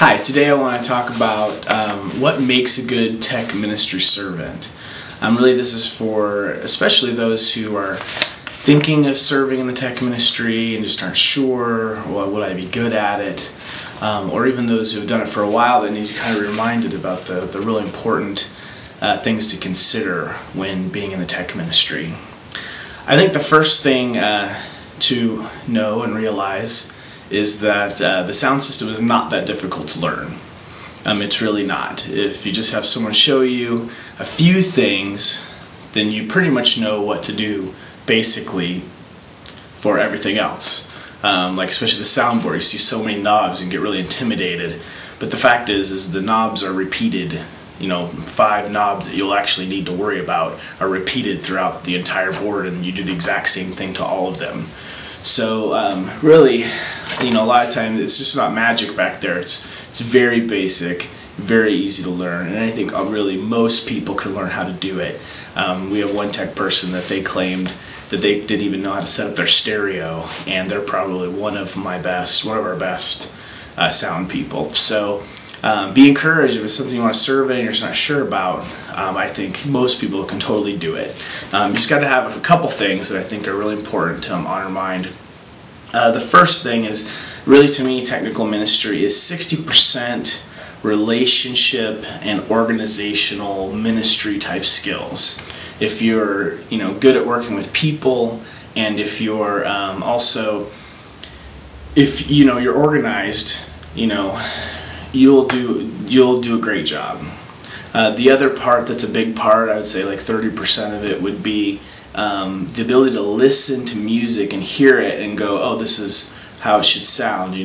Hi, today I want to talk about what makes a good tech ministry servant. Really this is for especially those who are thinking of serving in the tech ministry and just aren't sure, well, would I be good at it? Or even those who have done it for a while that need to kind of be reminded about the really important things to consider when being in the tech ministry. I think the first thing to know and realize is that the sound system is not that difficult to learn. It's really not. If you just have someone show you a few things, then you pretty much know what to do basically for everything else. Like especially the soundboard, you see so many knobs and get really intimidated. But the fact is the knobs are repeated. 5 knobs that you'll actually need to worry about are repeated throughout the entire board, and you do the exact same thing to all of them. So really, a lot of times it's just not magic back there. It's very basic, very easy to learn, and I think really most people can learn how to do it. We have one tech person that they claimed that they didn't even know how to set up their stereo, and they're probably one of our best sound people. So be encouraged if it's something you want to serve in and you're just not sure about. I think most people can totally do it. You just got to have a couple things that I think are really important on our mind. The first thing is, really to me, technical ministry is 60% relationship and organizational ministry type skills. If you're good at working with people, and if you're you're organized, you'll do a great job. The other part that's a big part, I would say like 30% of it, would be the ability to listen to music and hear it and go, oh, this is how it should sound.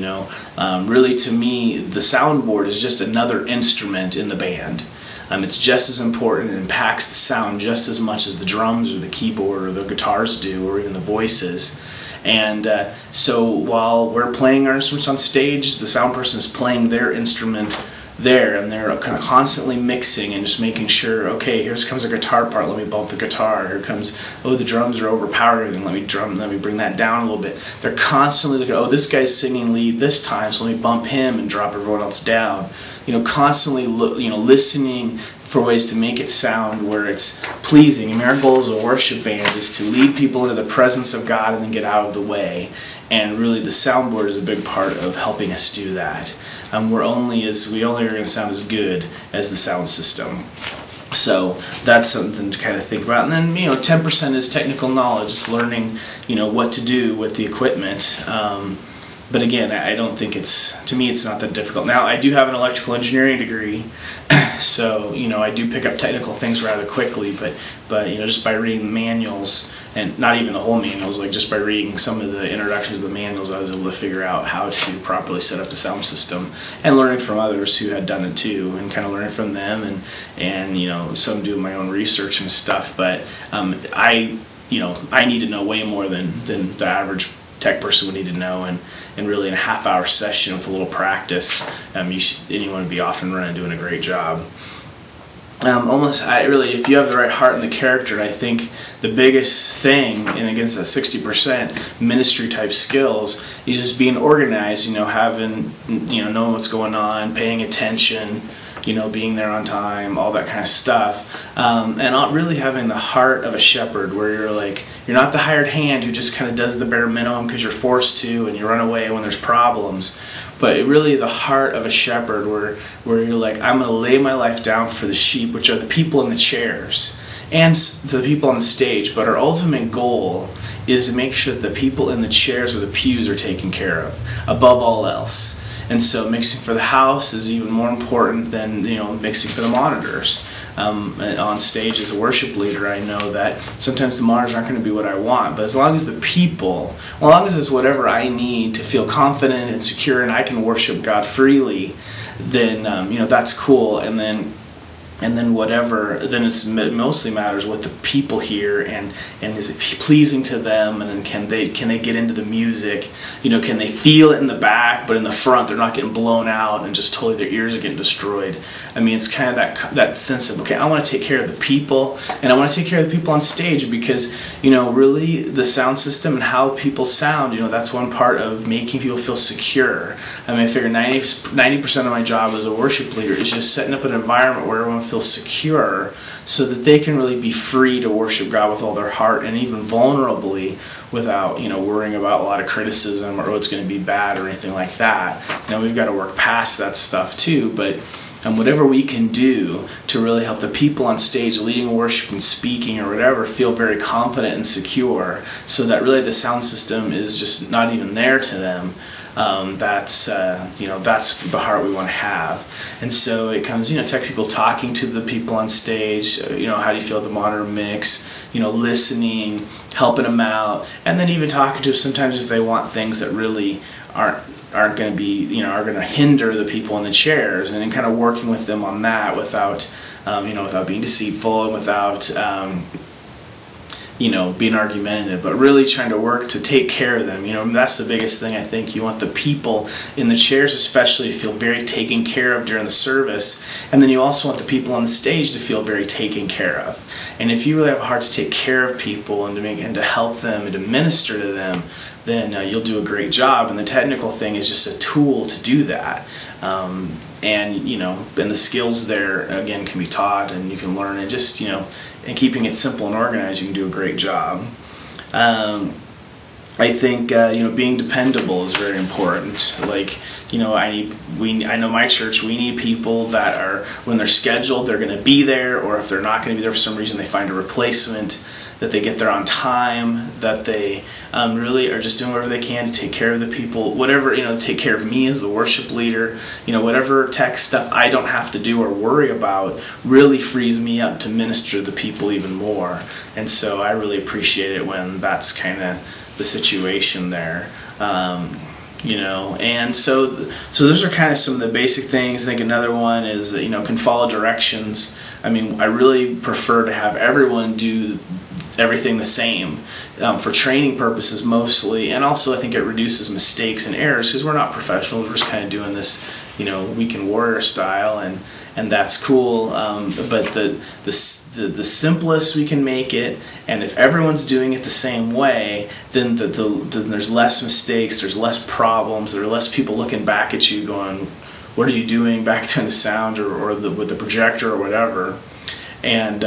Really, to me, the soundboard is just another instrument in the band. It's just as important and impacts the sound just as much as the drums or the keyboard or the guitars do, or even the voices. And so while we're playing our instruments on stage, the sound person is playing their instrument there, and they're kind of constantly mixing and just making sure, okay, here comes a guitar part, let me bump the guitar. Here comes, oh, the drums are overpowering, let me bring that down a little bit. They're constantly looking, oh, this guy's singing lead this time, so let me bump him and drop everyone else down. Constantly listening for ways to make it sound where it's pleasing. Our goal as a worship band is to lead people into the presence of God and then get out of the way. And really the soundboard is a big part of helping us do that. We only are going to sound as good as the sound system. So that's something to kind of think about. And then 10% is technical knowledge, just learning what to do with the equipment. But again, I don't think to me it's not that difficult. Now, I do have an electrical engineering degree, so I do pick up technical things rather quickly, but just by reading the manuals, and not even the whole manuals, like just by reading some of the introductions of the manuals, I was able to figure out how to properly set up the sound system, and learning from others who had done it too, and kind of learning from them, and some doing my own research and stuff. But I need to know way more than the average tech person would need to know, and really in a half-hour session with a little practice, anyone would be off and running, doing a great job. If you have the right heart and the character, I think the biggest thing, and against that 60% ministry type skills, is just being organized, having, knowing what's going on, paying attention, being there on time, all that kind of stuff, and not really having the heart of a shepherd, where you're not the hired hand who just kind of does the bare minimum because you're forced to, and you run away when there's problems, but really the heart of a shepherd, where you're like, I'm going to lay my life down for the sheep, which are the people in the chairs, and to the people on the stage. But our ultimate goal is to make sure that the people in the chairs or the pews are taken care of, above all else. And so mixing for the house is even more important than mixing for the monitors. On stage as a worship leader, I know that sometimes the monitors aren't going to be what I want, but as long as it's whatever I need to feel confident and secure and I can worship God freely, then that's cool. And then and then then it mostly matters what the people hear, and is it pleasing to them, and then can they get into the music, can they feel it in the back, but in the front they're not getting blown out and just totally their ears are getting destroyed. I mean, it's kind of that sense of, okay, I want to take care of the people, and I want to take care of the people on stage, because really the sound system and how people sound, that's one part of making people feel secure. I mean, I figure 90% of my job as a worship leader is just setting up an environment where everyone feels secure, so that they can really be free to worship God with all their heart, and even vulnerably, without worrying about a lot of criticism, or oh, it's going to be bad or anything like that. Now we've got to work past that stuff too, but whatever we can do to really help the people on stage leading worship and speaking or whatever feel very confident and secure, so that really the sound system is just not even there to them. That's the heart we want to have. And so it comes, tech people talking to the people on stage, how do you feel the modern mix, listening, helping them out, and then even talking to them sometimes if they want things that really aren't going to be, are going to hinder the people in the chairs, and then kind of working with them on that without, without being deceitful, and without, being argumentative, but really trying to work to take care of them. That's the biggest thing, I think. You want the people in the chairs especially to feel very taken care of during the service, and then you also want the people on the stage to feel very taken care of. And if you really have a heart to take care of people and to help them and to minister to them, then you'll do a great job. And the technical thing is just a tool to do that. And the skills there again can be taught, and you can learn, and just and keeping it simple and organized, you can do a great job. I think being dependable is very important. Like, I know my church, we need people that are, when they're scheduled, they're going to be there, or if they're not going to be there for some reason, they find a replacement, that they get there on time, that they really are just doing whatever they can to take care of the people, whatever, take care of me as the worship leader, whatever tech stuff I don't have to do or worry about really frees me up to minister to the people even more. And so I really appreciate it when that's kind of the situation there. And so those are kind of some of the basic things. I think another one is, can follow directions. I mean, I really prefer to have everyone do everything the same for training purposes mostly, and also I think it reduces mistakes and errors, because we're not professionals. We're just kind of doing this, weekend warrior style, and that's cool. But the simplest we can make it, and if everyone's doing it the same way, then then there's less mistakes, there's less problems, there are less people looking back at you going, "What are you doing back there in the sound or with the projector or whatever?" And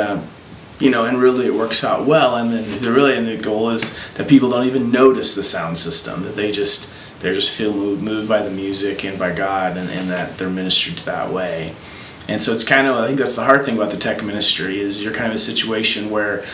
and really it works out well. And then the goal is that people don't even notice the sound system, that they just feel moved by the music and by God, and that they're ministered to that way. And so it's kind of, I think that's the hard thing about the tech ministry, is you're kind of in a situation where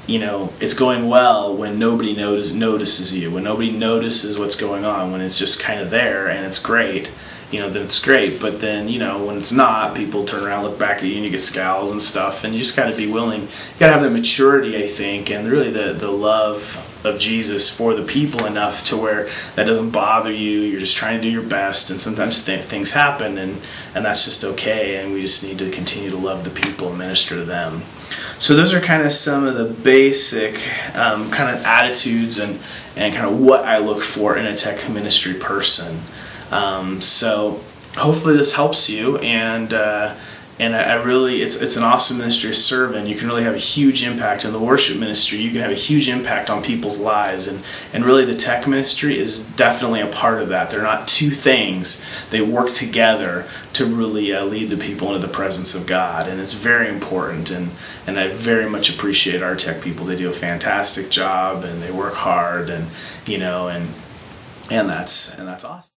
it's going well when nobody notices you, when nobody notices what's going on, when it's just kind of there and it's great. Then it's great. But then, when it's not, people turn around, look back at you, and you get scowls and stuff. And you just got to be willing. You got to have the maturity, I think, and really the love of Jesus for the people enough to where that doesn't bother you. You're just trying to do your best, and sometimes things happen, and that's just okay. And we just need to continue to love the people and minister to them. So those are kind of some of the basic kind of attitudes and kind of what I look for in a tech ministry person. So hopefully this helps you, and I really, it's an awesome ministry to serve in. You can really have a huge impact in the worship ministry. You can have a huge impact on people's lives, and really the tech ministry is definitely a part of that. They're not two things. They work together to really lead the people into the presence of God, and it's very important, and I very much appreciate our tech people. They do a fantastic job, and they work hard, and and that's awesome.